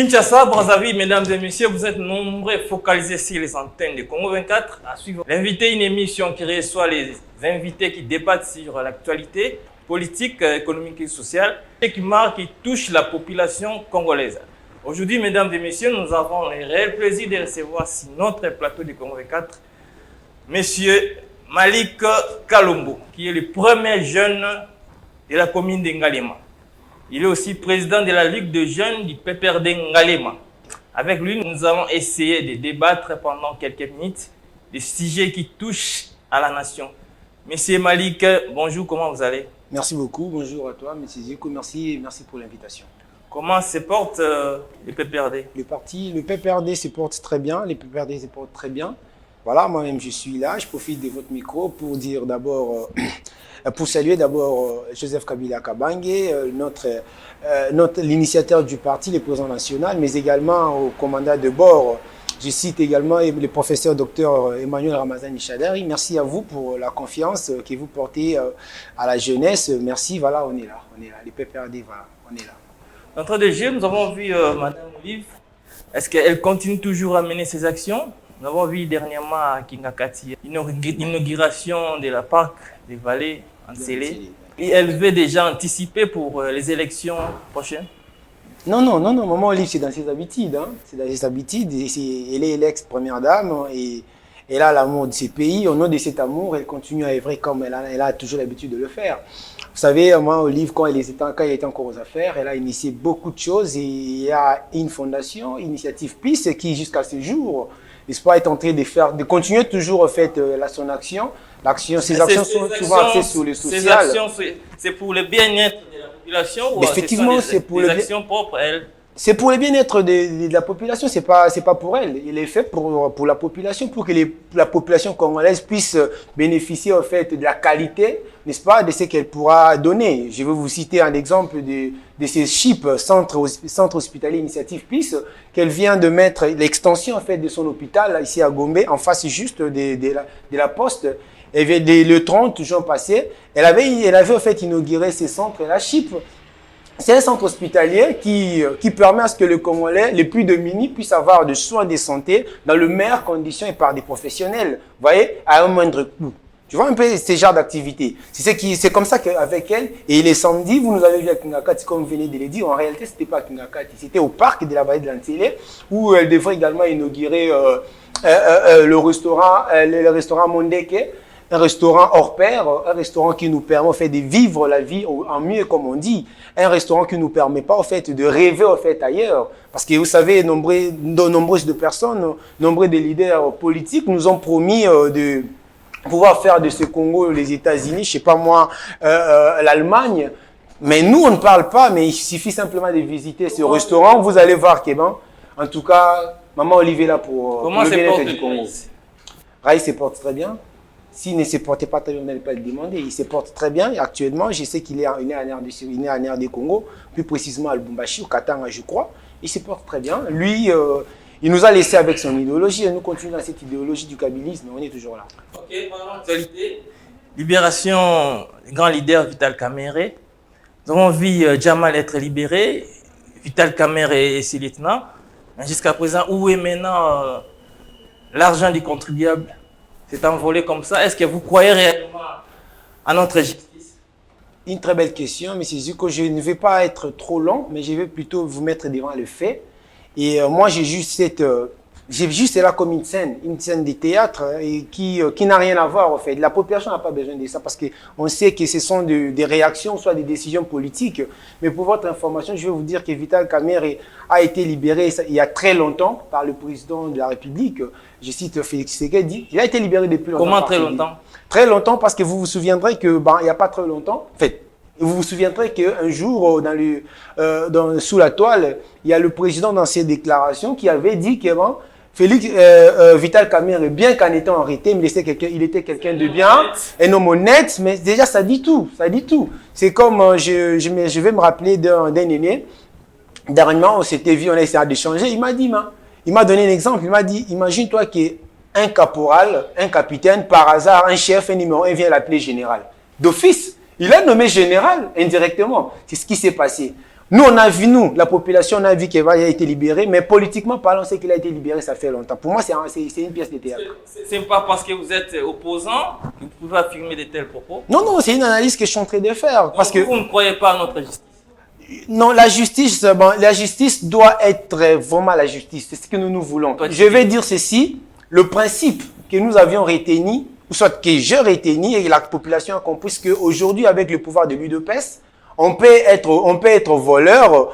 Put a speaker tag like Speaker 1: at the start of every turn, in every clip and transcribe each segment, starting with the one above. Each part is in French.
Speaker 1: Kinshasa, Brazzaville, mesdames et messieurs, vous êtes nombreux focalisés sur les antennes de Congo 24 à suivre l'invité, une émission qui reçoit les invités qui débattent sur l'actualité politique, économique et sociale et qui marque et touche la population congolaise. Aujourd'hui, mesdames et messieurs, nous avons le réel plaisir de recevoir sur notre plateau de Congo 24 Monsieur Malik Kalombo, qui est le premier jeune de la commune de Ngalema. Il est aussi président de la Ligue de jeunes du PPRD Ngalema. Avec lui, nous allons essayer de débattre pendant quelques minutes des sujets qui touchent à la nation. Monsieur Malik, bonjour, comment vous allez?
Speaker 2: Merci beaucoup, bonjour à toi, Monsieur Zeko, merci pour l'invitation.
Speaker 1: Comment se porte le PPRD?
Speaker 2: Le PPRD se porte très bien, les PPRD se portent très bien. Voilà, moi-même je suis là, je profite de votre micro pour dire d'abord, pour saluer d'abord Joseph Kabila Kabange, l'initiateur du parti, le président national, mais également au commandant de bord. Je cite également le professeur docteur Emmanuel Ramazani Chadari. Merci à vous pour la confiance que vous portez à la jeunesse. Merci, voilà, on est là, les PPRD, voilà, on est là.
Speaker 1: D'entrée de jeu, nous avons vu Madame Olive. Est-ce qu'elle continue toujours à mener ses actions? Nous avons vu dernièrement à Kingakati une inauguration de la parc des Vallées en Sélé. Et elle veut déjà anticiper pour les élections prochaines?
Speaker 2: Non, Maman Olive, c'est dans ses habitudes. Hein. C'est dans ses habitudes. Elle est l'ex-première dame et elle a l'amour de ses pays. Au nom de cet amour, elle continue à œuvrer comme elle a toujours l'habitude de le faire. Vous savez, moi, Olive, quand elle était encore aux affaires, elle a initié beaucoup de choses et il y a une fondation, Initiative PIS, qui jusqu'à ce jour, n'est-ce pas, est en train de continuer toujours en fait son action. Ces actions sont souvent axées sur le social. Ces actions,
Speaker 1: c'est pour le bien-être de la population ou
Speaker 2: effectivement, c'est pour
Speaker 1: les actions propres, elle?
Speaker 2: C'est pour le bien-être de la population, c'est pas pour elle. Il est fait pour la population, pour que la population congolaise puisse bénéficier en fait de la qualité, n'est-ce pas, de ce qu'elle pourra donner. Je vais vous citer un exemple de ces CHIP, Centre Hospitalier Initiative PIS, qu'elle vient de mettre l'extension en fait de son hôpital ici à Gombe, en face juste de la poste. Et le 30 juin passé, elle avait en fait inauguré ces centres, la CHIP. C'est un centre hospitalier qui permet à ce que les Congolais les plus démunis puissent avoir des soins de santé dans les meilleures conditions et par des professionnels, vous voyez, à un moindre coût. Tu vois un peu ces genres d'activités. C'est comme ça qu'avec elle, et les samedis, vous nous avez vu à Kingakati, comme vous venez de le dire, en réalité, ce n'était pas à Kingakati, c'était au parc de la vallée de l'Antélé, où elle devrait également inaugurer le restaurant Mondeke, un restaurant hors pair, un restaurant qui nous permet en fait de vivre la vie en mieux, comme on dit, un restaurant qui nous permet pas en fait de rêver en fait ailleurs, parce que vous savez, nombreuses de personnes, nombreux de leaders politiques nous ont promis de pouvoir faire de ce Congo les États-Unis, je sais pas moi, l'Allemagne, mais nous on ne parle pas, mais il suffit simplement de visiter ce restaurant, vous allez voir que bon, en tout cas, Maman Olivier là pour le bien-être du Congo. Raïs se porte très bien. S'il ne se portait pas très bien, on n'allait pas le demander. Il se porte très bien. Et actuellement, je sais qu'il est en RD Congo, plus précisément à Lubumbashi, au Katanga, je crois. Il se porte très bien. Lui, il nous a laissé avec son idéologie et nous continuons dans cette idéologie du kabylisme. On est toujours là.
Speaker 1: Ok, parlons d'actualité. Libération du grand leader Vital Kamerhe. Nous avons vu Jamal être libéré. Vital Kamerhe est ses lieutenants. Jusqu'à présent, où est maintenant l'argent du contribuable? C'est envolé comme ça. Est-ce que vous croyez réellement à notre justice?
Speaker 2: Une très belle question, M. Zuko. Je ne vais pas être trop long, mais je vais plutôt vous mettre devant le fait. Et moi, j'ai juste là comme une scène de théâtre et qui n'a rien à voir, en fait. La population n'a pas besoin de ça parce qu'on sait que ce sont des réactions, soit des décisions politiques. Mais pour votre information, je vais vous dire que Vital Kamerhe a été libéré il y a très longtemps par le président de la République. Je cite Félix Tshisekedi. Il a été libéré depuis longtemps.
Speaker 1: Comment très longtemps?
Speaker 2: Très longtemps parce que vous vous souviendrez que, il n'y a pas très longtemps, en fait, vous vous souviendrez qu'un jour, sous la toile, il y a le président dans ses déclarations qui avait dit que Vital Kamerhe, bien qu'en étant arrêté, mais il était quelqu'un de bien, un homme honnête, mais déjà ça dit tout, C'est comme, je vais me rappeler d'un aîné, dernièrement on s'était vu, on a essayé d'échanger, il m'a donné un exemple, il m'a dit, imagine-toi qu'un caporal, un capitaine, par hasard, un chef, un numéro 1 vient l'appeler général. D'office, il a nommé général indirectement, c'est ce qui s'est passé. Nous, on a vu, nous, la population, on a vu qu'il a été libéré, mais politiquement parlant, c'est qu'il a été libéré, ça fait longtemps. Pour moi, c'est une pièce de théâtre.
Speaker 1: C'est pas parce que vous êtes opposant que vous pouvez affirmer de tels propos?
Speaker 2: Non, non, c'est une analyse que je suis en train de faire.
Speaker 1: Donc,
Speaker 2: parce que
Speaker 1: vous ne croyez pas à notre justice?
Speaker 2: Non, la justice doit être vraiment la justice. C'est ce que nous voulons. Je vais dire ceci, le principe que nous avions retenu, ou soit que je retenu et la population a compris qu'aujourd'hui, avec le pouvoir de l'UDPS, on peut être voleur,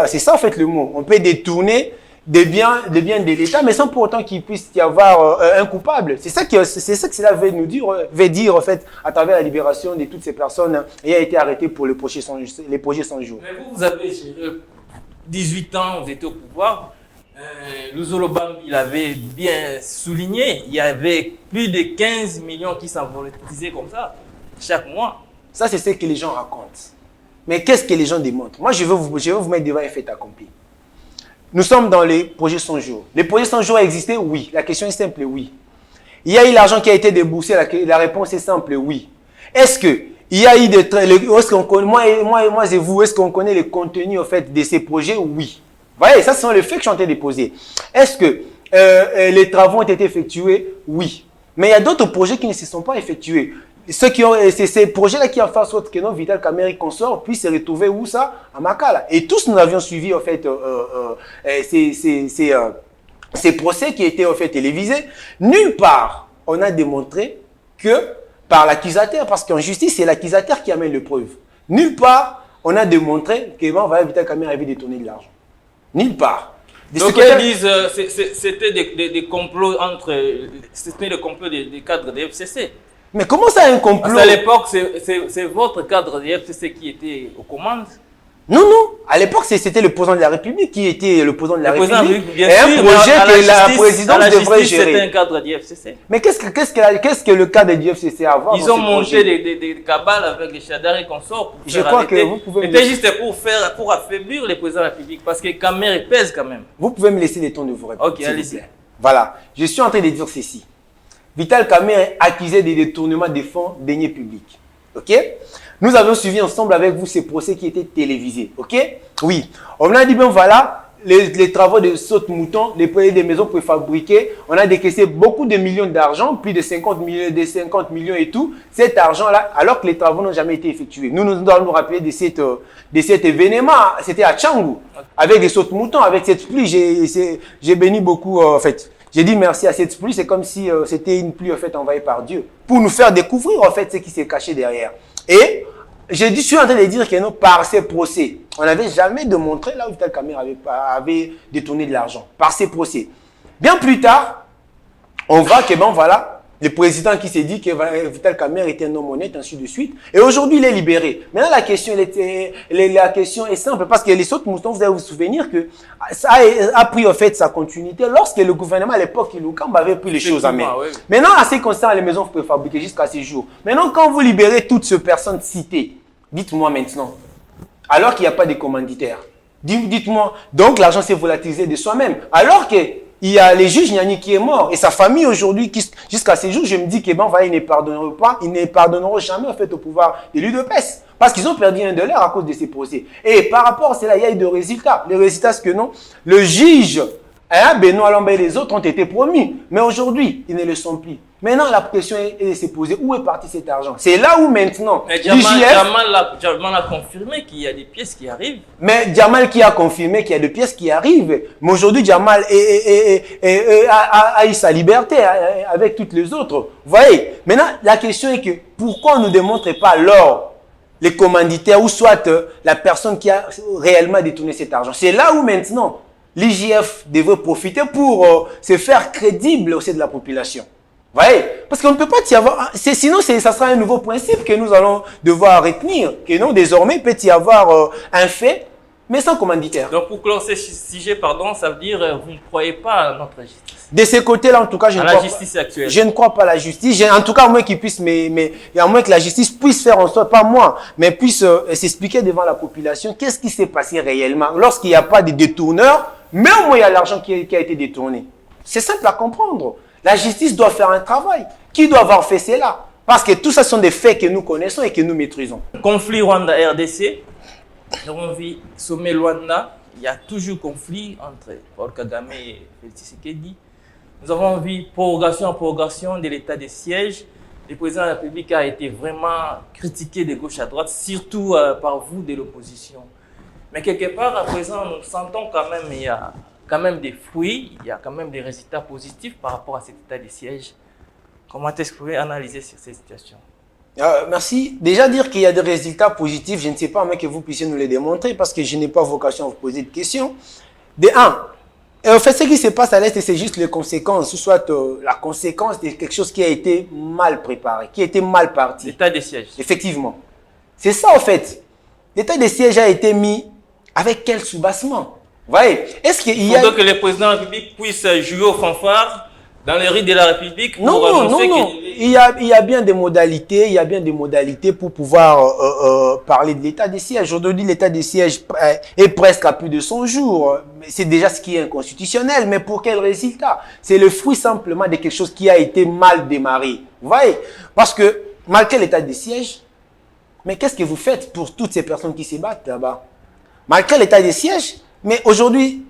Speaker 2: c'est ça en fait le mot, on peut détourner des biens de l'État, mais sans pour autant qu'il puisse y avoir un coupable. C'est ça que cela veut dire en fait à travers la libération de toutes ces personnes ayant été arrêtées pour les projets 100 jours.
Speaker 1: Mais vous avez géré 18 ans, vous étiez au pouvoir. Luzolo Bambi, il avait bien souligné, il y avait plus de 15 millions qui s'envolatisaient comme ça chaque mois.
Speaker 2: Ça, c'est ce que les gens racontent. Mais qu'est-ce que les gens démontrent? Moi, je veux vous mettre devant un fait accompli. Nous sommes dans les projets 100 jours. Les projets 100 jours existaient? Oui. La question est simple, oui. Il y a eu l'argent qui a été déboursé? La réponse est simple, oui. Est-ce que il y a eu moi et vous, est-ce qu'on connaît le contenu en fait, de ces projets? Oui. Vous voyez, ça, ce sont les faits que je suis en train de poser. Est-ce que les travaux ont été effectués? Oui. Mais il y a d'autres projets qui ne se sont pas effectués. C'est ces projets-là qui ont fait en sorte que notre Vital Kamerhe et consorts puissent se retrouver où ça? À Makala. Et tous nous avions suivi en fait ces procès qui étaient en fait télévisés. Nulle part on a démontré que par l'accusateur, parce qu'en justice c'est l'accusateur qui amène les preuves. Nulle part on a démontré que Vital Kamerhe avait détourné de l'argent. Nulle part.
Speaker 1: Donc ils disent c'était des complots c'était le complot des cadres de FCC.
Speaker 2: Mais comment ça un complot?
Speaker 1: Parce qu'à l'époque, c'est votre cadre de FCC qui était aux commandes.
Speaker 2: Non, non. À l'époque, c'était le président de la République qui était le président de la République.
Speaker 1: Bien
Speaker 2: et
Speaker 1: sûr,
Speaker 2: un projet que la présidence devrait gérer.
Speaker 1: C'était un cadre du FCC.
Speaker 2: Mais qu'est-ce que le cadre du FCC a à voir?
Speaker 1: Ils ont monté des cabales avec les Chadar et consorts.
Speaker 2: Je crois que vous pouvez.
Speaker 1: C'était juste pour affaiblir les présidents de la République parce que Kamerhe pèse quand même.
Speaker 2: Vous pouvez me laisser le temps de vous répondre.
Speaker 1: Ok, allez-y.
Speaker 2: Voilà. Je suis en train de dire ceci. Vital Kamerhe est accusé de détournement des fonds deniers publics. Ok? Nous avons suivi ensemble avec vous ces procès qui étaient télévisés. Ok? Oui. On a dit, ben voilà, les travaux de saute-mouton, les projets des maisons préfabriquées, on a décaissé beaucoup de millions d'argent, plus de 50 millions et tout. Cet argent-là, alors que les travaux n'ont jamais été effectués. Nous devons nous rappeler de cet événement. C'était à Tchangou, avec les saute-moutons, avec cette pluie. J'ai béni beaucoup, en fait. J'ai dit merci à cette pluie, c'est comme si c'était une pluie en fait envoyée par Dieu pour nous faire découvrir en fait ce qui s'est caché derrière. Et je suis en train de dire que non, par ces procès, on n'avait jamais démontré là où Vital Kamerhe avait détourné de l'argent. Par ces procès. Bien plus tard, on voit que bon voilà, le président qui s'est dit que Vital Kamerhe était un homme honnête, ainsi de suite. Et aujourd'hui, il est libéré. Maintenant, la question est simple parce que les autres moutons, vous allez vous souvenir que ça a pris en fait sa continuité lorsque le gouvernement à l'époque, Iloukamb avait pris les choses en main. Oui. Maintenant, à ce qui concerne les maisons préfabriquées jusqu'à ces jours. Maintenant, quand vous libérez toutes ces personnes citées, dites-moi maintenant, alors qu'il n'y a pas de commanditaires, dites-moi, donc l'argent s'est volatilisé de soi-même. Alors que il y a le juge Nyani qui est mort et sa famille aujourd'hui, jusqu'à ces jours, je me dis qu'ils ne pardonneront jamais en fait, au pouvoir de l'UDPS. Parce qu'ils ont perdu un dollar à cause de ces procès. Et par rapport à cela, il y a eu des résultats. Les résultats, c'est que non, le juge, Benoît Lamba et les autres ont été promis. Mais aujourd'hui, ils ne le sont plus. Maintenant, la question est se poser où est parti cet argent. C'est là où maintenant,
Speaker 1: Djamal a confirmé qu'il y a des pièces qui arrivent.
Speaker 2: Mais Djamal qui a confirmé qu'il y a des pièces qui arrivent. Mais aujourd'hui, Djamal a eu sa liberté avec toutes les autres. Vous voyez. Maintenant, la question est que pourquoi on ne démontre pas alors les commanditaires ou soit la personne qui a réellement détourné cet argent. C'est là où maintenant l'IGF devrait profiter pour se faire crédible au sein de la population. Vous voyez? Parce qu'on ne peut pas y avoir... Sinon, ça sera un nouveau principe que nous allons devoir retenir. Que non, désormais, il peut y avoir un fait, mais sans commanditaire.
Speaker 1: Donc, pour clore ce sujet, ça veut dire que vous ne croyez pas à notre justice?
Speaker 2: De ces côtés-là, en tout cas, je ne crois pas à la justice. En tout cas, à moins qu'il puisse, à moins que la justice puisse faire en sorte, pas moi, mais puisse s'expliquer devant la population qu'est-ce qui s'est passé réellement lorsqu'il n'y a pas de détourneurs, mais au moins il y a l'argent qui a été détourné. C'est simple à comprendre. La justice doit faire un travail. Qui doit avoir fait cela? Parce que tout ça sont des faits que nous connaissons et que nous maîtrisons.
Speaker 1: Conflit Rwanda-RDC, Nous avons vu sommet Luanda, il y a toujours conflit entre Paul Kagame et Félix Tshisekedi. Nous avons vu prorogation en prorogation de l'état de siège. Le président de la République a été vraiment critiqué de gauche à droite, surtout par vous de l'opposition. Mais quelque part, à présent, nous sentons quand même qu'il y a quand même des fruits, il y a quand même des résultats positifs par rapport à cet état de siège. Comment est-ce que vous pouvez analyser sur cette situation?
Speaker 2: Merci. Déjà dire qu'il y a des résultats positifs, je ne sais pas, mais que vous puissiez nous les démontrer parce que je n'ai pas vocation à vous poser de questions. De un, en fait, ce qui se passe à l'Est, c'est juste les conséquences, soit la conséquence de quelque chose qui a été mal préparé, qui a été mal parti.
Speaker 1: L'état de siège.
Speaker 2: Effectivement. C'est ça, en fait. L'état de siège a été mis avec quel soubassement? Vous voyez? Est-ce qu'il y a...
Speaker 1: Faut que le président de la République puisse jouer au fanfare dans les rues de la République?
Speaker 2: Non, non. Il y a bien des modalités, pour pouvoir parler de l'état de siège. Aujourd'hui, l'état de siège est presque à plus de 100 jours. C'est déjà ce qui est inconstitutionnel. Mais pour quel résultat? C'est le fruit simplement de quelque chose qui a été mal démarré. Vous voyez? Parce que, malgré l'état de siège, mais qu'est-ce que vous faites pour toutes ces personnes qui se battent là-bas? Malgré l'état de siège, mais aujourd'hui,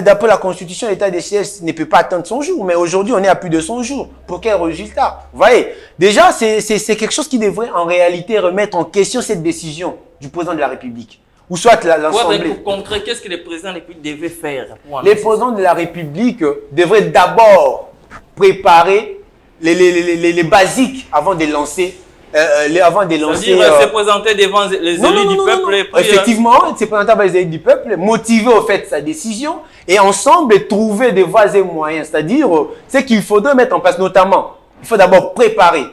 Speaker 2: d'après la Constitution, l'état de siège ne peut pas atteindre 100 jours. Mais aujourd'hui, on est à plus de 100 jours. Pour quel résultat? Vous voyez, déjà, c'est quelque chose qui devrait en réalité remettre en question cette décision du président de la République. Ou soit l'Assemblée.
Speaker 1: Pour contrer, qu'est-ce que le président de la République devait faire?
Speaker 2: Le président de la République devrait d'abord préparer les basiques avant de lancer.
Speaker 1: C'est-à-dire se présenter devant les élus du peuple.
Speaker 2: Effectivement, se présenter devant les élus du peuple, motiver au fait sa décision et ensemble trouver des voies et moyens. C'est-à-dire, ce qu'il faudrait mettre en place, notamment, il faut d'abord préparer.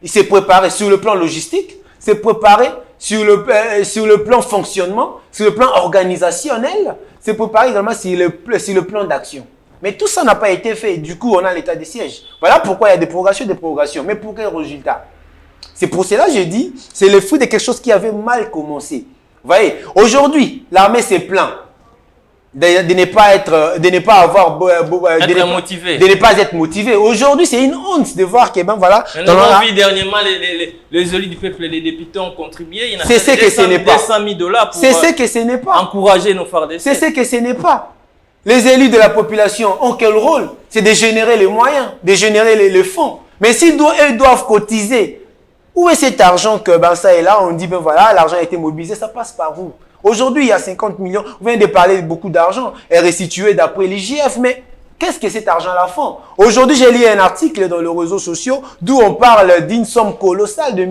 Speaker 2: Il s'est préparé sur le plan logistique, s'est préparé sur le plan fonctionnement, sur le plan organisationnel, s'est préparé également sur le plan d'action. Mais tout ça n'a pas été fait. Du coup, on a l'état de siège. Voilà pourquoi il y a des prorogations. Mais pour quel résultat? C'est pour cela que je dis, c'est le fruit de quelque chose qui avait mal commencé. Vous voyez, aujourd'hui, l'armée s'est plaint de ne pas être motivée. Aujourd'hui, c'est une honte de voir que, ben voilà.
Speaker 1: Nous avons vu dernièrement les élus du peuple, les députés ont contribué.
Speaker 2: C'est ce que ce n'est pas.
Speaker 1: C'est ce que ce n'est pas. Encourager nos frères d'essai.
Speaker 2: C'est ce que ce n'est pas. Les élus de la population ont quel rôle? C'est de générer les moyens, de générer les fonds. Mais s'ils doivent cotiser, où est cet argent que ben ça est là, on dit ben voilà, l'argent a été mobilisé, ça passe par où? Aujourd'hui, il y a 50 millions, vous venez de parler de beaucoup d'argent, est restitué d'après l'IGF, mais qu'est-ce que cet argent-là fait? Aujourd'hui, j'ai lu un article dans les réseaux sociaux d'où on parle d'une somme colossale de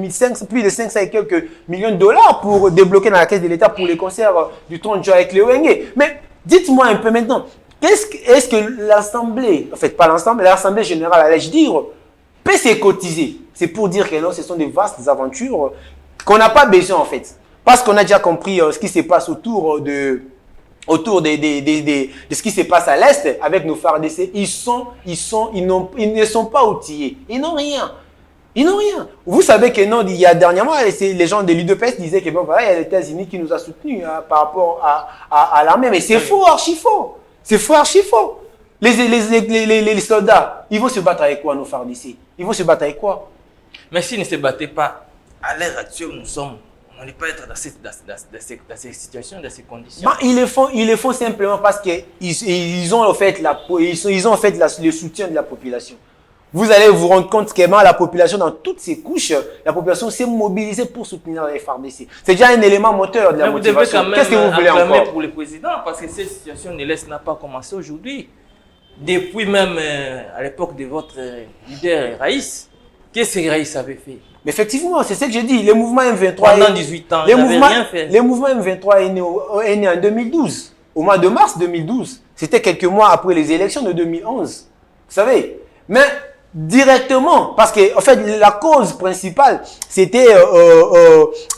Speaker 2: plus de 500 et quelques millions de dollars pour débloquer dans la caisse de l'État pour les concerts du 30 juin avec les Wenge. Mais dites-moi un peu maintenant, est-ce que l'Assemblée, en fait pas l'Assemblée, l'Assemblée générale, allais-je dire, peut se cotiser? C'est pour dire que non, ce sont des vastes aventures qu'on n'a pas besoin en fait. Parce qu'on a déjà compris ce qui se passe autour de ce qui se passe à l'Est avec nos FARDC. Ils ne sont pas outillés. Ils n'ont rien. Ils n'ont rien. Vous savez que non, il y a dernièrement, les gens de l'UDPS disaient que bon, voilà, il y a les États-Unis qui nous a soutenus par rapport à l'armée. Mais c'est faux, archi faux. C'est faux, archi faux. Les soldats, ils vont se battre avec quoi, nos FARDC? Ils vont se battre avec quoi?
Speaker 1: Mais s'ils ne se battaient pas, à l'heure actuelle, on n'est pas être dans ces situations, dans ces conditions.
Speaker 2: Bah, ils le font simplement parce qu'ils ont en fait le soutien de la population. Vous allez vous rendre compte que la population, dans toutes ses couches, la population s'est mobilisée pour soutenir les FARDC. C'est déjà un élément moteur de la motivation.
Speaker 1: Qu'est-ce que vous voulez encore pour le président? Parce que cette situation n'a pas commencé aujourd'hui. Depuis même à l'époque de votre leader Raïs, qu'est-ce que Raïs avait fait?
Speaker 2: Mais effectivement, c'est ce que je dis. Le mouvement M23
Speaker 1: pendant 18 ans, il n'avait rien fait.
Speaker 2: Le mouvement M23 est né en 2012. Au mois de mars 2012. C'était quelques mois après les élections de 2011. Vous savez. Mais directement, parce que en fait, la cause principale, c'était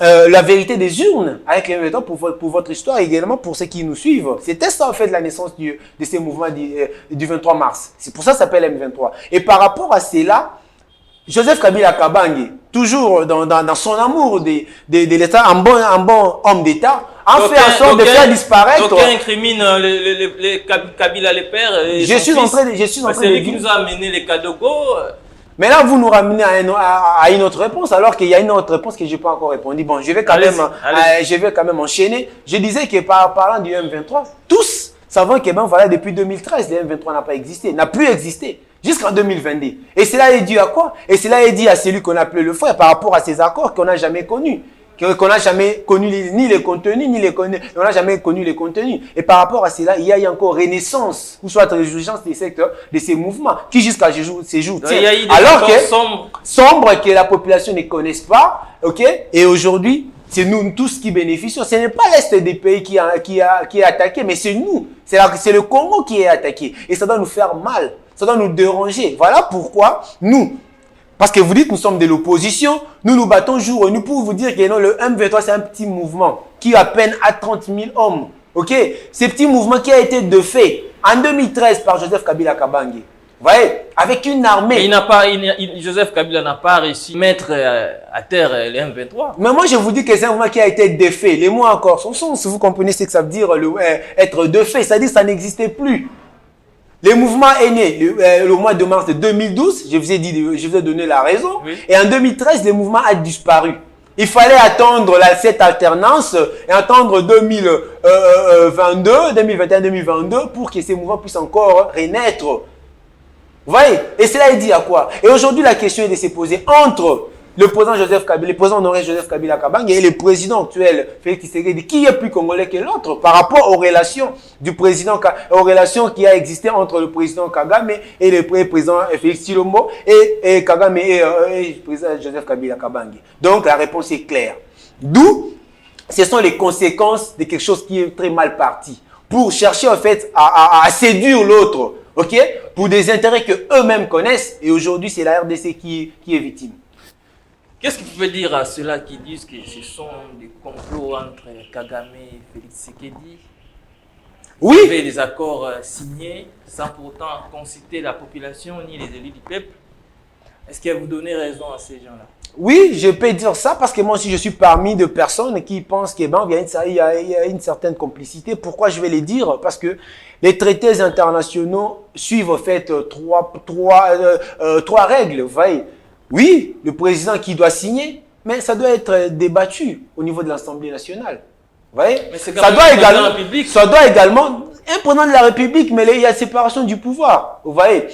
Speaker 2: la vérité des urnes avec les M23 pour votre histoire et également pour ceux qui nous suivent. C'était ça en fait la naissance de ces mouvements du 23 mars. C'est pour ça que ça s'appelle M23. Et par rapport à cela, Joseph Kabila Kabange, toujours dans son amour de l'État, un bon homme d'État, a fait en sorte de faire disparaître.
Speaker 1: Aucun incrimine les Kabila les pères.
Speaker 2: Je suis en train de
Speaker 1: c'est lui qui nous a amené les Kadogo.
Speaker 2: Mais là, vous nous ramenez à une autre réponse, alors qu'il y a une autre réponse que je n'ai pas encore répondu. Bon, je vais quand même enchaîner. Je disais que parlant du M23, tous savons que voilà, depuis 2013, le M23 n'a pas existé, n'a plus existé. Jusqu'en 2022. Et cela est dû à quoi? Et cela est dû à celui qu'on appelait le frère par rapport à ces accords qu'on n'a jamais connus. Qu'on n'a jamais connu ni les contenus, on n'a jamais connu les contenus. Et par rapport à cela, il y a encore renaissance, ou soit résurgence des secteurs, de ces mouvements, qui jusqu'à ces jours alors que sombre que la population ne connaisse pas, ok? Et aujourd'hui, c'est nous tous qui bénéficions. Ce n'est pas l'Est des pays qui est attaqué, mais c'est nous. C'est le Congo qui est attaqué. Et ça doit nous faire mal. Ça doit nous déranger. Voilà pourquoi nous, parce que vous dites que nous sommes de l'opposition, nous nous battons jour et nous pour vous dire que non, le M23 c'est un petit mouvement qui a à peine à 30 000 hommes. Ok? Ce petit mouvement qui a été de fait en 2013 par Joseph Kabila Kabange. Vous voyez? Avec une armée.
Speaker 1: Joseph Kabila n'a pas réussi à mettre à terre le M23.
Speaker 2: Mais moi je vous dis que c'est un mouvement qui a été défait. Les mots encore son sens. Vous comprenez ce que ça veut dire être défait. C'est-à-dire que ça n'existait plus. Le mouvement est né le mois de mars de 2012, je vous ai donné la raison. Oui. Et en 2013, le mouvement a disparu. Il fallait attendre cette alternance et attendre 2021-2022 pour que ces mouvements puissent encore renaître. Vous voyez? Et cela est dit à quoi? Et aujourd'hui, la question est de se poser entre le président honoré Joseph Kabila Kabange et le président actuel Félix Tshisekedi, qui est plus congolais que l'autre par rapport aux relations du président, aux relations qui a existé entre le président Kagame et le président Félix Tshilombo et Kagame et le président Joseph Kabila Kabange. Donc la réponse est claire. D'où ce sont les conséquences de quelque chose qui est très mal parti pour chercher en fait à séduire l'autre, ok, pour des intérêts que eux-mêmes connaissent. Et aujourd'hui, c'est la RDC qui est victime.
Speaker 1: Qu'est-ce que vous pouvez dire à ceux-là qui disent que ce sont des complots entre Kagame et Félix Tshisekedi?
Speaker 2: Oui.
Speaker 1: Il y avait des accords signés sans pour autant consulter la population ni les élus du peuple. Est-ce que vous donnez raison à ces gens-là?
Speaker 2: Oui, je peux dire ça parce que moi aussi je suis parmi de personnes qui pensent qu'il y a une certaine complicité. Pourquoi je vais les dire? Parce que les traités internationaux suivent en fait trois règles, vous voyez. Oui, le président qui doit signer, mais ça doit être débattu au niveau de l'Assemblée nationale. Vous voyez? Mais ça doit également, un président de la République, mais il y a séparation du pouvoir. Vous voyez?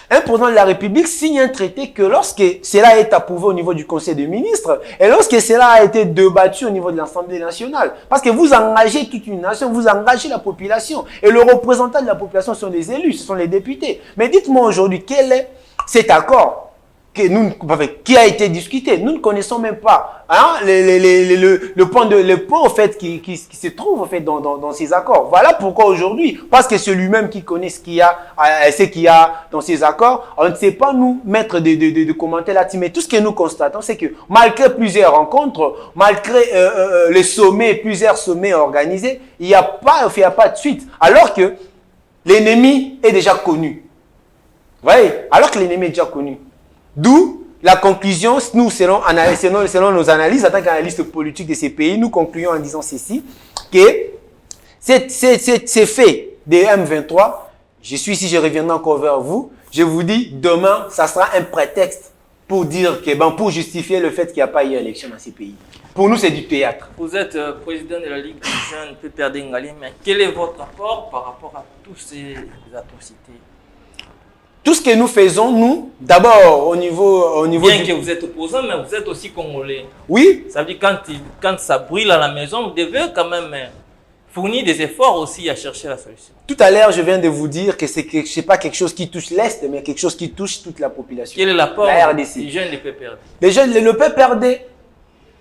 Speaker 2: Un président de la République signe un traité que lorsque cela est approuvé au niveau du Conseil des ministres et lorsque cela a été débattu au niveau de l'Assemblée nationale. Parce que vous engagez toute une nation, vous engagez la population. Et le représentant de la population sont les élus, ce sont les députés. Mais dites-moi aujourd'hui, quel est cet accord qui a été discuté? Nous ne connaissons même pas hein, le point en fait, qui se trouve en fait, dans ces accords. Voilà pourquoi aujourd'hui, parce que c'est lui-même qui connaît ce qu'il y a dans ces accords, on ne sait pas nous mettre de commentaires là-dessus. Mais tout ce que nous constatons, c'est que malgré plusieurs rencontres, malgré plusieurs sommets organisés, il n'y a pas de suite. Alors que l'ennemi est déjà connu. Vous voyez? Alors que l'ennemi est déjà connu. D'où la conclusion, nous, selon nos analyses, en tant qu'analystes politiques de ces pays, nous concluons en disant ceci, que ces faits des M23, je reviendrai encore vers vous, je vous dis, demain, ça sera un prétexte pour dire pour justifier le fait qu'il n'y a pas eu élection dans ces pays. Pour nous, c'est du théâtre.
Speaker 1: Vous êtes président de la Ligue des jeunes PPRD Ngali, mais quel est votre rapport par rapport à toutes ces atrocités?
Speaker 2: Tout ce que nous faisons, nous, d'abord au niveau
Speaker 1: Bien que vous êtes opposant, mais vous êtes aussi congolais.
Speaker 2: Oui.
Speaker 1: Ça veut dire quand ça brûle à la maison, vous devez quand même fournir des efforts aussi à chercher la solution.
Speaker 2: Tout à l'heure, je viens de vous dire que c'est pas quelque chose qui touche l'Est, mais quelque chose qui touche toute la population.
Speaker 1: Quel est l'apport des jeunes des PPRD?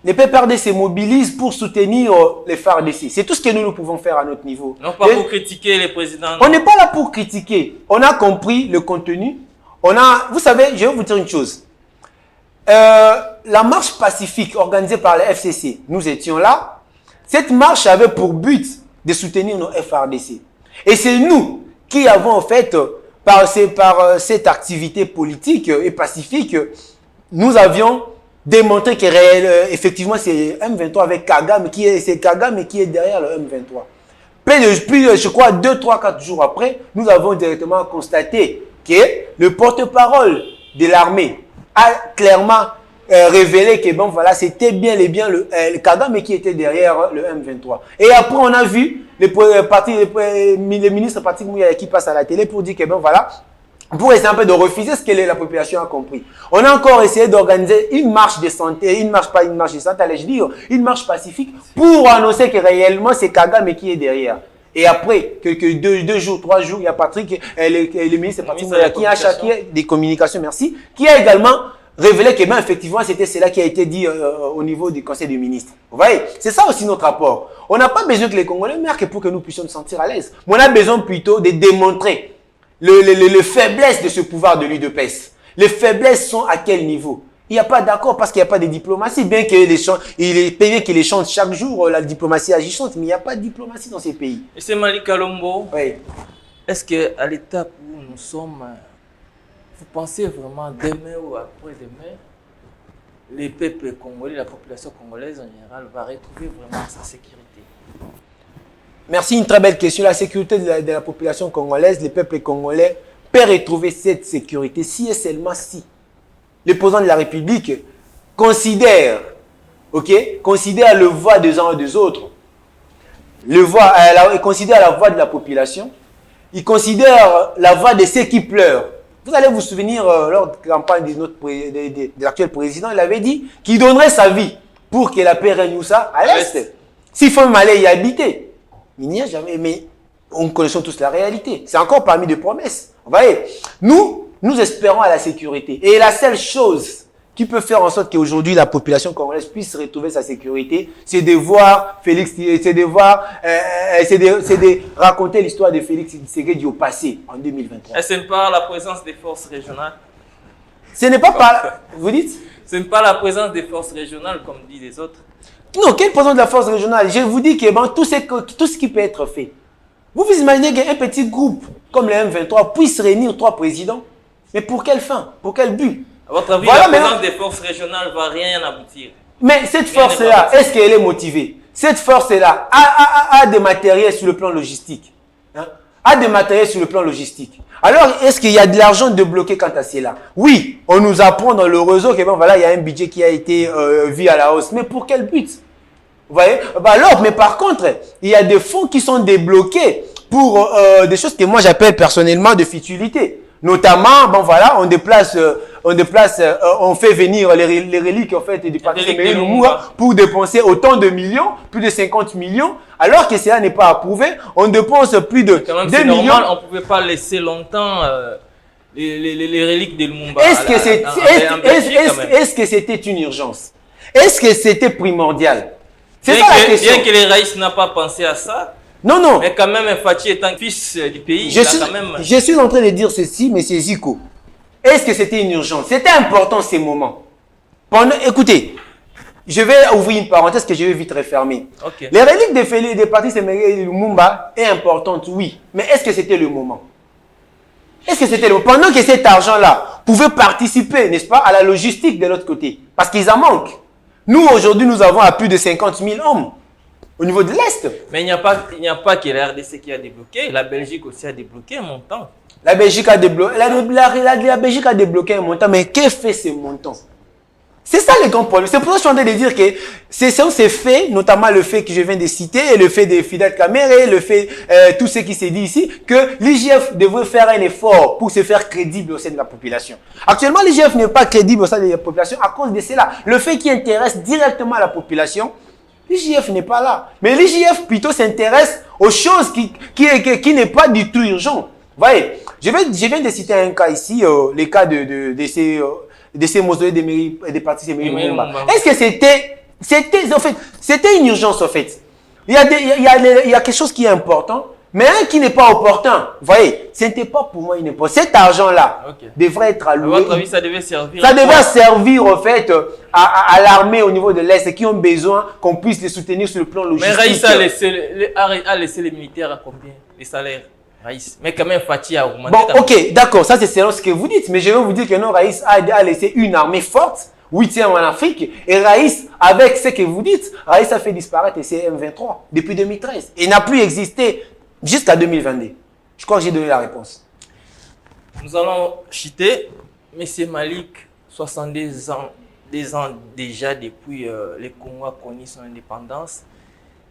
Speaker 2: Les PPRD se mobilisent pour soutenir les FARDC. C'est tout ce que nous pouvons faire à notre niveau.
Speaker 1: Non, pas pour critiquer les présidents.
Speaker 2: On n'est pas là pour critiquer. On a compris le contenu. Vous savez, je vais vous dire une chose. La marche pacifique organisée par la FCC, nous étions là. Cette marche avait pour but de soutenir nos FARDC. Et c'est nous qui avons en fait, par cette activité politique et pacifique, nous avions démontrer que effectivement c'est M23 avec Kagame qui est derrière le M23. Puis je crois 2, 3, 4 jours après, nous avons directement constaté que le porte-parole de l'armée a clairement révélé que bon, voilà, c'était bien et bien le Kagame qui était derrière le M23. Et après, on a vu les ministres Patrick Mouya qui passent à la télé pour dire que bon, voilà, pour essayer un peu de refuser ce que la population a compris. On a encore essayé d'organiser une marche de santé, une marche de santé, allais-je dire, une marche pacifique pour annoncer que réellement c'est Kagame qui est derrière. Et après, quelques 2 jours, 3 jours, il y a Patrick, le ministre Patrick Mouya qui a acheté des communications, merci, qui a également révélé que ben, effectivement c'était cela qui a été dit au niveau du Conseil des ministres. Vous voyez, c'est ça aussi notre rapport. On n'a pas besoin que les Congolais marquent pour que nous puissions nous sentir à l'aise. Mais on a besoin plutôt de démontrer les faiblesses de ce pouvoir de l'UDPS. Les faiblesses sont à quel niveau? Il n'y a pas d'accord parce qu'il n'y a pas de diplomatie. Bien que les chantent chaque jour, la diplomatie agissante, mais il n'y a pas de diplomatie dans ces pays.
Speaker 1: Et c'est Malik Kalombo.
Speaker 2: Oui.
Speaker 1: Est-ce qu'à l'étape où nous sommes, vous pensez vraiment demain ou après-demain, les peuples congolais, la population congolaise en général va retrouver vraiment sa sécurité?
Speaker 2: Merci, une très belle question. La sécurité de la population congolaise, les peuples congolais peuvent retrouver cette sécurité si et seulement si le président de la République considère le voix des uns et des autres, il considère la voix de la population, il considère la voix de ceux qui pleurent. Vous allez vous souvenir, lors de la campagne de l'actuel président, il avait dit qu'il donnerait sa vie pour que la paix règne où ça? À l'Est. S'il faut même aller y habiter. Il n'y a jamais, mais on connaissons tous la réalité. C'est encore parmi des promesses. Vous voyez, nous espérons à la sécurité. Et la seule chose qui peut faire en sorte qu'aujourd'hui la population congolaise puisse retrouver sa sécurité, c'est de voir Félix, c'est de raconter l'histoire de Félix Tshisekedi au passé, en 2023.
Speaker 1: Est-ce que ce n'est pas la présence des forces régionales?
Speaker 2: Ce n'est pas par... Vous dites?
Speaker 1: Ce n'est pas la présence des forces régionales, comme disent les autres.
Speaker 2: Non, quelle présence de la force régionale? Je vous dis que bon, tout ce qui peut être fait. Vous imaginez qu'un petit groupe comme le M23 puisse réunir 3 présidents? Mais pour quelle fin? Pour quel but?
Speaker 1: À votre avis, voilà, la présence des forces régionales ne va rien aboutir?
Speaker 2: Mais cette force-là, est-ce qu'elle est motivée? Cette force-là a des matériels sur le plan logistique. Hein? A des matériels sur le plan logistique. Alors, est-ce qu'il y a de l'argent débloqué quant à cela? Oui, on nous apprend dans le réseau que bon, voilà, il y a un budget qui a été vu à la hausse. Mais pour quel but? Vous voyez? Bah alors, mais par contre, il y a des fonds qui sont débloqués pour des choses que moi j'appelle personnellement de futilité. Notamment, bon voilà, on fait venir les reliques en fait du parti Emery Lumumba pour dépenser autant de millions, plus de 50 millions, alors que cela n'est pas approuvé. On dépense plus de 2 millions.
Speaker 1: Normal, on ne pouvait pas laisser longtemps les reliques de Lumumba.
Speaker 2: Est-ce que c'était une urgence? Est-ce que c'était primordial? C'est ça la question.
Speaker 1: Bien que les Raïs n'a pas pensé à ça.
Speaker 2: Non, non.
Speaker 1: Mais quand même, Fachi étant fils du pays,
Speaker 2: je suis en train de dire ceci, mais c'est Zico. Est-ce que c'était une urgence? C'était important ces moments. Écoutez, je vais ouvrir une parenthèse que je vais vite refermer.
Speaker 1: Okay.
Speaker 2: Les reliques des partis Emery Lumumba est importante, oui. Mais est-ce que c'était le moment? Est-ce que c'était le moment? Pendant que cet argent-là pouvait participer, n'est-ce pas, à la logistique de l'autre côté. Parce qu'ils en manquent. Nous, aujourd'hui, nous avons à plus de 50 000 hommes. Au niveau de l'Est.
Speaker 1: Mais il n'y a pas que la RDC qui a débloqué. La Belgique aussi a débloqué un montant.
Speaker 2: La Belgique a débloqué, la Belgique a débloqué un montant. Mais qu'est-ce que fait ce montant? C'est ça le grand problème. C'est pour ça que je suis en train de dire que ces faits, notamment le fait que je viens de citer, et le fait de Fidel Kamere, le fait, tout ce qui s'est dit ici, que l'IGF devrait faire un effort pour se faire crédible au sein de la population. Actuellement, l'IGF n'est pas crédible au sein de la population à cause de cela. Le fait qui intéresse directement la population, l'IGF n'est pas là. Mais l'IGF plutôt s'intéresse aux choses qui n'est pas du tout urgent. Vous voyez, je viens de citer un cas ici, les cas de ces mausolées des partis Emery Lumumba. Est-ce que c'était une urgence en fait? Il y a quelque chose qui est important, mais un qui n'est pas opportun. Vous voyez, ce n'était pas pour moi une importance. Cet argent-là devrait être alloué.
Speaker 1: À votre avis, ça devait servir?
Speaker 2: Ça devait servir en fait à l'armée au niveau de l'Est qui ont besoin qu'on puisse les soutenir sur le plan logistique.
Speaker 1: Mais Raïs a laissé les militaires à combien? Les salaires? Raïs. Mais quand même, Fachi a augmenté.
Speaker 2: Bon, ok, d'accord, ça c'est selon ce que vous dites. Mais je vais vous dire que non, Raïs a laissé une armée forte, 8e en Afrique. Et Raïs, avec ce que vous dites, Raïs a fait disparaître les M23 depuis 2013. Et n'a plus existé jusqu'à 2022. Je crois que j'ai donné la réponse.
Speaker 1: Nous allons chuter. Monsieur Malik, 62 ans, déjà depuis le Congo a connu son indépendance.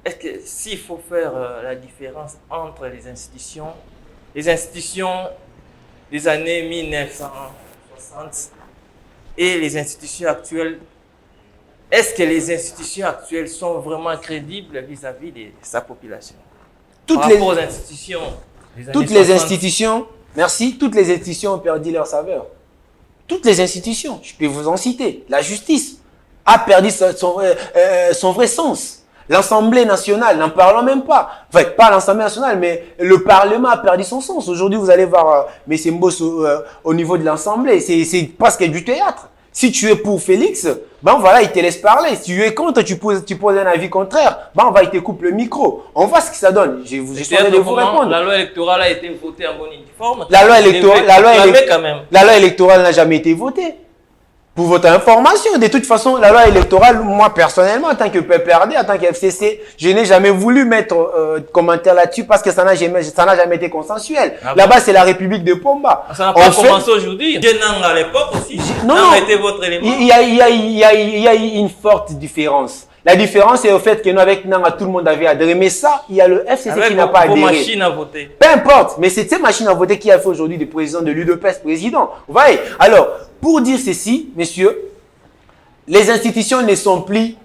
Speaker 1: Est-ce que s'il faut faire la différence entre les institutions des années 1960 et les institutions actuelles, est-ce que les institutions actuelles sont vraiment crédibles vis-à-vis de sa population? Par rapport aux institutions des années 60.
Speaker 2: Toutes les institutions, merci, toutes les institutions ont perdu leur saveur. Toutes les institutions, je peux vous en citer. La justice a perdu son vrai sens. L'Assemblée nationale, n'en parlons même pas. Enfin, pas l'Assemblée nationale, mais le Parlement a perdu son sens. Aujourd'hui, vous allez voir M. Mbos au niveau de l'Assemblée. C'est presque du théâtre. Si tu es pour Félix, ben voilà, il te laisse parler. Si tu es contre, tu poses un avis contraire, ben on va, il te coupe le micro. On voit ce que ça donne. J'ai choisi de vous répondre.
Speaker 1: La loi électorale a été votée en bonne et due forme.
Speaker 2: La loi électorale n'a jamais été votée. Pour votre information, de toute façon, la loi électorale, moi personnellement, en tant que PPRD, en tant que FCC, je n'ai jamais voulu mettre commentaire là-dessus parce que ça n'a jamais été consensuel. Ah là-bas, bon? C'est la République de Pomba.
Speaker 1: Ça n'a pas commencé aujourd'hui. Genang à l'époque aussi.
Speaker 2: Non,
Speaker 1: été votre élément.
Speaker 2: Il y a une forte différence. La différence est au fait que nous, avec Nanga, tout le monde avait adhéré. Mais ça, il y a le FCC qui n'a pas adhéré.
Speaker 1: Machine à voter.
Speaker 2: Peu importe. Mais c'est cette machine à voter qui a fait aujourd'hui des présidents de l'UDPS président. Vous voyez? Alors, pour dire ceci, messieurs, les institutions ne sont plus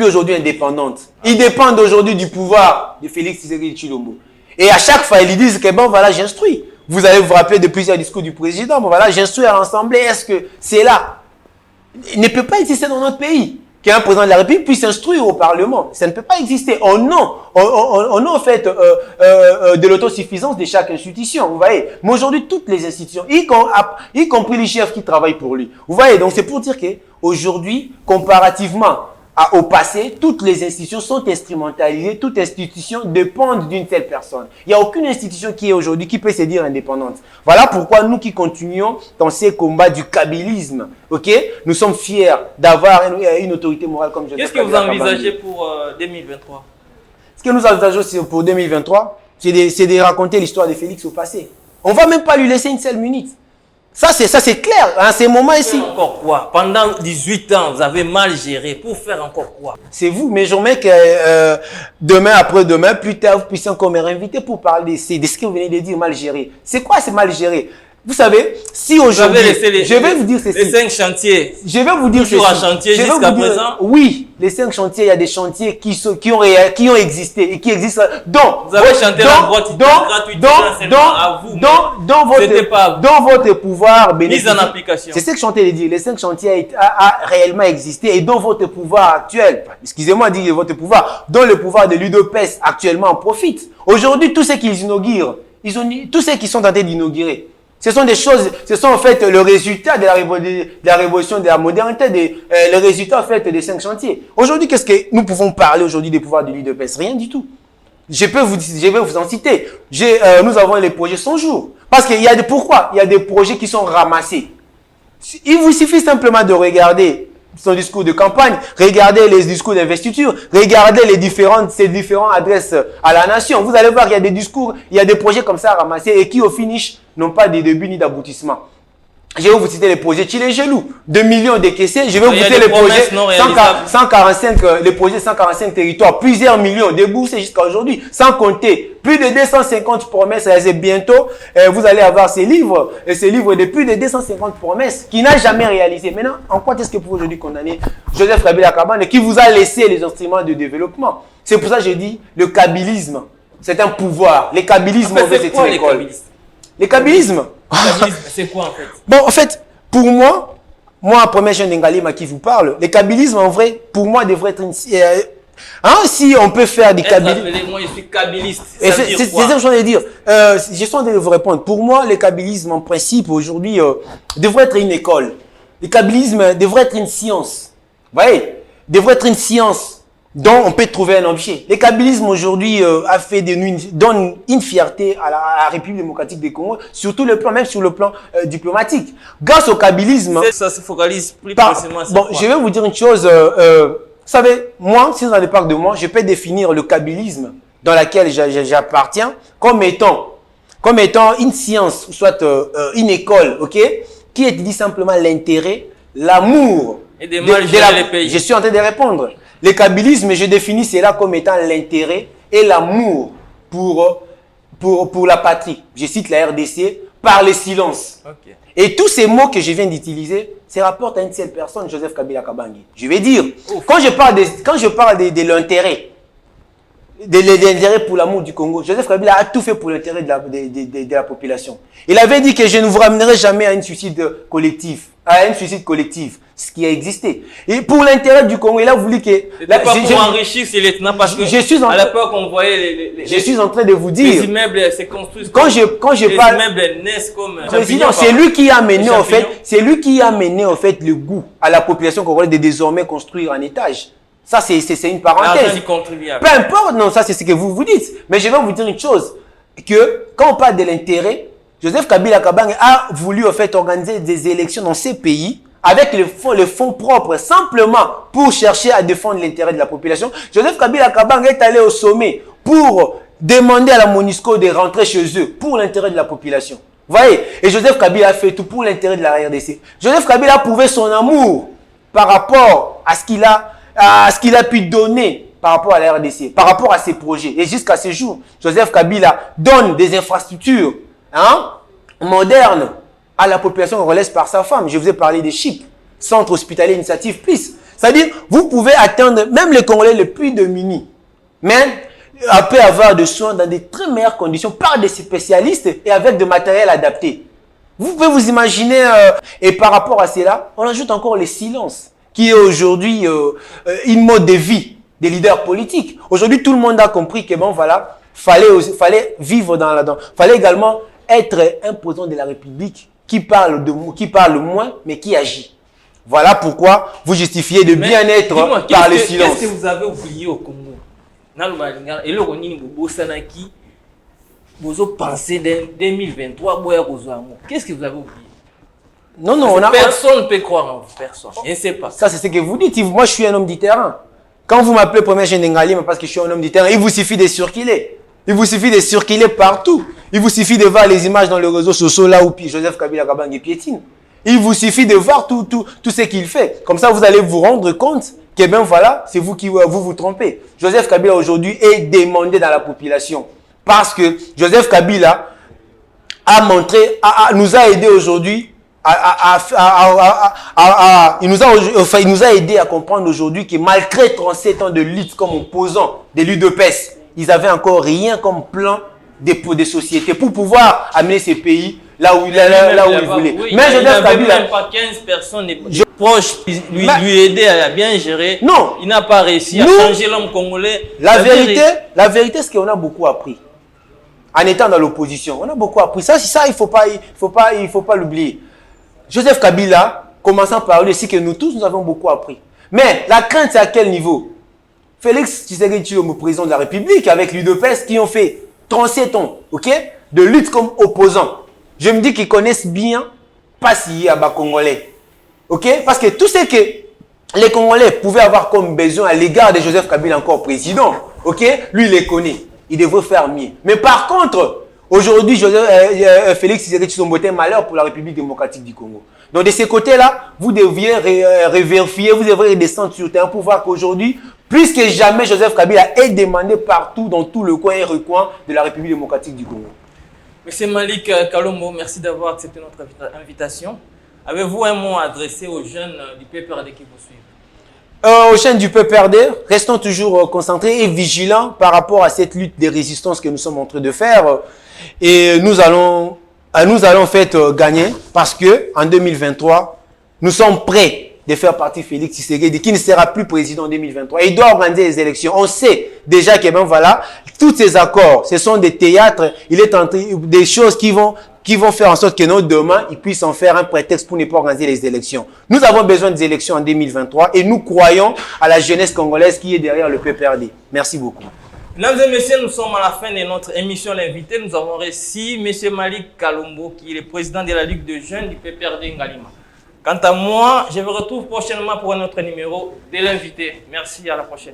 Speaker 2: aujourd'hui indépendantes. Ils dépendent aujourd'hui du pouvoir de Félix Tshisekedi Tshilombo. Et à chaque fois, ils disent que bon, voilà, j'instruis. Vous allez vous rappeler de plusieurs discours du président. Bon, voilà, j'instruis à l'Assemblée. Est-ce que c'est là? Il ne peut pas exister dans notre pays qu'un président de la République puisse instruire au Parlement. Ça ne peut pas exister au nom en fait, de l'autosuffisance de chaque institution. Vous voyez. Mais aujourd'hui, toutes les institutions, y compris les chefs qui travaillent pour lui. Vous voyez. Donc, c'est pour dire qu'aujourd'hui, comparativement au passé, toutes les institutions sont instrumentalisées. Toutes institutions dépendent d'une telle personne. Il n'y a aucune institution qui est aujourd'hui qui peut se dire indépendante. Voilà pourquoi nous qui continuons dans ces combats du kabylisme, ok, nous sommes fiers d'avoir une autorité morale comme je l'ai dit.
Speaker 1: Qu'est-ce que vous envisagez pour 2023?
Speaker 2: Ce que nous envisageons pour 2023, c'est de raconter l'histoire de Félix au passé. On ne va même pas lui laisser une seule minute. Ça, c'est clair, en ces moments ici.
Speaker 1: Encore quoi? Pendant 18 ans, vous avez mal géré. Pour faire encore quoi?
Speaker 2: C'est vous, mais je mets que demain, après-demain, plus tard, vous puissiez encore me réinviter pour parler de ce que vous venez de dire, mal géré. C'est quoi, c'est mal géré? Vous savez, si aujourd'hui, je vais vous dire ceci.
Speaker 1: Les 5 chantiers.
Speaker 2: Je vais vous dire ceci.
Speaker 1: Toujours à chantier jusqu'à présent.
Speaker 2: Oui, les 5 chantiers, il y a des chantiers qui ont existé et qui existent. Donc,
Speaker 1: vous avez chanté la gratuité à vous.
Speaker 2: Dans votre pouvoir
Speaker 1: mise en application.
Speaker 2: C'est ce que je chantais de dire. Les 5 chantiers a réellement existé et dans votre pouvoir actuel, excusez-moi de dire votre pouvoir, dont le pouvoir de l'UDPS actuellement en profite. Aujourd'hui, tous ceux qu'ils inaugurent, tous ceux qui sont tentés d'inaugurer, ce sont des choses, ce sont en fait le résultat de la révolution de la modernité, le résultat en fait des 5 chantiers. Aujourd'hui, qu'est-ce que nous pouvons parler aujourd'hui des pouvoirs de l'UDPS? Rien du tout. Je vais vous en citer. Nous avons les projets 100 jours. Parce qu'il y a pourquoi? Il y a des projets qui sont ramassés. Il vous suffit simplement de regarder son discours de campagne, regardez les discours d'investiture, regardez ces différentes adresses à la nation. Vous allez voir qu'il y a des discours, il y a des projets comme ça ramassés et qui au finish n'ont pas de début ni d'aboutissement. Je vais vous citer les projets Chile Gelou, 2 millions décaissés. Je vais vous citer les projets 145 territoires, plusieurs millions déboursés jusqu'à aujourd'hui, sans compter plus de 250 promesses réalisées bientôt. Vous allez avoir ces livres de plus de 250 promesses qui n'a jamais réalisé. Maintenant, en quoi est-ce que vous aujourd'hui condamner Joseph Kabila Kabange qui vous a laissé les instruments de développement? C'est pour ça que je dis le kabylisme, c'est un pouvoir. Le kabylisme, en fait, c'est une école. Le kabylisme.
Speaker 1: C'est quoi en fait?
Speaker 2: Bon, en fait, pour moi, premier jeune Ngalima qui vous parle, le kabylisme en vrai, pour moi, devrait être une... si on peut faire des kabylistes...
Speaker 1: Moi, je suis kabyliste.
Speaker 2: C'est ça que je viens de dire. Je suis en train de vous répondre. Pour moi, le kabylisme, en principe, aujourd'hui, devrait être une école. Le kabylisme devrait être une science. Vous voyez? Devrait être une science dont on peut trouver un objet. Le kabylisme aujourd'hui donne une fierté à la République démocratique du Congo, surtout même sur le plan diplomatique. Grâce au kabylisme...
Speaker 1: Ça se focalise plus précisément sur
Speaker 2: quoi? Je vais vous dire une chose. Vous savez, moi, si vous allez parler de moi, je peux définir le kabylisme dans laquelle j'appartiens comme étant une science, soit une école, ok, qui étudie simplement l'intérêt, l'amour
Speaker 1: et de mal gérer les pays.
Speaker 2: Je suis en train de répondre. Le kabylisme, je définis cela comme étant l'intérêt et l'amour pour la patrie. Je cite la RDC par le silence.
Speaker 1: Okay.
Speaker 2: Et tous ces mots que je viens d'utiliser se rapportent à une seule personne, Joseph Kabila Kabange. Je vais dire, quand je parle de l'intérêt, de l'intérêt pour l'amour du Congo, Joseph Kabila a tout fait pour l'intérêt de la population. Il avait dit que je ne vous ramènerai jamais à un suicide collectif, ce qui a existé. Et pour l'intérêt du Congo, il a voulu que...
Speaker 1: Pas pour enrichir ces lieutenants, parce que à l'époque, on voyait
Speaker 2: je suis en train de vous dire...
Speaker 1: Les immeubles se construisent
Speaker 2: les
Speaker 1: immeubles naissent comme...
Speaker 2: Président, c'est lui qui a amené en fait le goût à la population congolaise de désormais construire en étage. Ça, c'est une parenthèse. Peu importe, non, ça c'est ce que vous dites. Mais je vais vous dire une chose, que quand on parle de l'intérêt, Joseph Kabila Kabange a voulu en fait organiser des élections dans ces pays avec les fonds propres, simplement pour chercher à défendre l'intérêt de la population. Joseph Kabila Kabange est allé au sommet pour demander à la MONUSCO de rentrer chez eux pour l'intérêt de la population. Vous voyez? Et Joseph Kabila a fait tout pour l'intérêt de la RDC. Joseph Kabila a prouvé son amour par rapport à ce qu'il a pu donner par rapport à la RDC, par rapport à ses projets. Et jusqu'à ce jour, Joseph Kabila donne des infrastructures modernes à la population congolaise par sa femme. Je vous ai parlé des CHIP, Centre Hospitalier Initiative Plus. C'est-à-dire, vous pouvez atteindre même les Congolais les plus démunis, mais après avoir des soins dans des très meilleures conditions par des spécialistes et avec de matériel adapté. Vous pouvez vous imaginer, et par rapport à cela, on ajoute encore le silence, qui est aujourd'hui une mode de vie des leaders politiques. Aujourd'hui, tout le monde a compris que bon, voilà, fallait vivre fallait également être un président de la République qui parle moins, mais qui agit. Voilà pourquoi vous justifiez de bien-être par le silence.
Speaker 1: Qu'est-ce que vous avez oublié au Congo? Vous pensez en 2023, qu'est-ce que vous avez oublié?
Speaker 2: Non,
Speaker 1: personne ne peut croire en vous, personne. Je ne sais pas.
Speaker 2: Ça, c'est ce que vous dites. Moi, je suis un homme du terrain. Quand vous m'appelez premier chef d'Engali, parce que je suis un homme du terrain, il vous suffit de circuler. Il vous suffit de circuler partout. Il vous suffit de voir les images dans les réseaux sociaux là où Joseph Kabila Kabange piétine. Il vous suffit de voir tout ce qu'il fait. Comme ça, vous allez vous rendre compte que ben voilà, c'est vous qui vous trompez. Joseph Kabila aujourd'hui est demandé dans la population. Parce que Joseph Kabila a montré, nous a aidé aujourd'hui, il nous a aidé à comprendre aujourd'hui que malgré 37 ans de lutte comme opposants de l'UDPS, ils n'avaient encore rien comme plan de société pour pouvoir amener ces pays là où ils voulaient.
Speaker 1: Oui, mais Joseph Kabila, même pas 15 personnes proches lui aider à bien gérer.
Speaker 2: Non,
Speaker 1: il n'a pas réussi à changer l'homme congolais.
Speaker 2: La vérité, c'est qu'on a beaucoup appris. En étant dans l'opposition, on a beaucoup appris. Ça, il faut pas l'oublier. Joseph Kabila, commençant par lui, c'est que nous tous, nous avons beaucoup appris. Mais la crainte, c'est à quel niveau? Félix Tshisekedi Tshilombo, président de la République, avec l'UDPS, qui ont fait 37 ans, de lutte comme opposants. Je me dis qu'ils connaissent bien Passi à Congolais. Parce que tout ce que les Congolais pouvaient avoir comme besoin à l'égard de Joseph Kabila encore président, lui, il les connaît. Il devrait faire mieux. Mais par contre, aujourd'hui, Félix Tshisekedi Tshilombo est un malheur pour la République démocratique du Congo. Donc de ce côté-là, vous deviez vérifier, vous devrez descendre sur terre pour voir qu'aujourd'hui, plus que jamais, Joseph Kabila est demandé partout, dans tout le coin et recoin de la République démocratique du Congo.
Speaker 1: Monsieur Malik Kalombo, merci d'avoir accepté notre invitation. Avez-vous un mot à adresser aux jeunes du PPRD qui vous suivent?
Speaker 2: Aux jeunes du PPRD, restons toujours concentrés et vigilants par rapport à cette lutte de résistance que nous sommes en train de faire. Et nous allons en fait gagner parce que en 2023, nous sommes prêts de faire partie Félix Tshisekedi qui ne sera plus président en 2023. Il doit organiser les élections. On sait déjà que ben voilà, tous ces accords, ce sont des théâtres, il est en train des choses qui vont faire en sorte que nous, demain, ils puissent en faire un prétexte pour ne pas organiser les élections. Nous avons besoin des élections en 2023 et nous croyons à la jeunesse congolaise qui est derrière le PPRD. Merci beaucoup.
Speaker 1: Mesdames et messieurs, nous sommes à la fin de notre émission L'invité. Nous avons reçu M. Malik Kalombo, qui est le président de la Ligue de jeunes du PPRD Ngalima. Quant à moi, je vous retrouve prochainement pour un autre numéro de L'Invité. Merci, à la prochaine.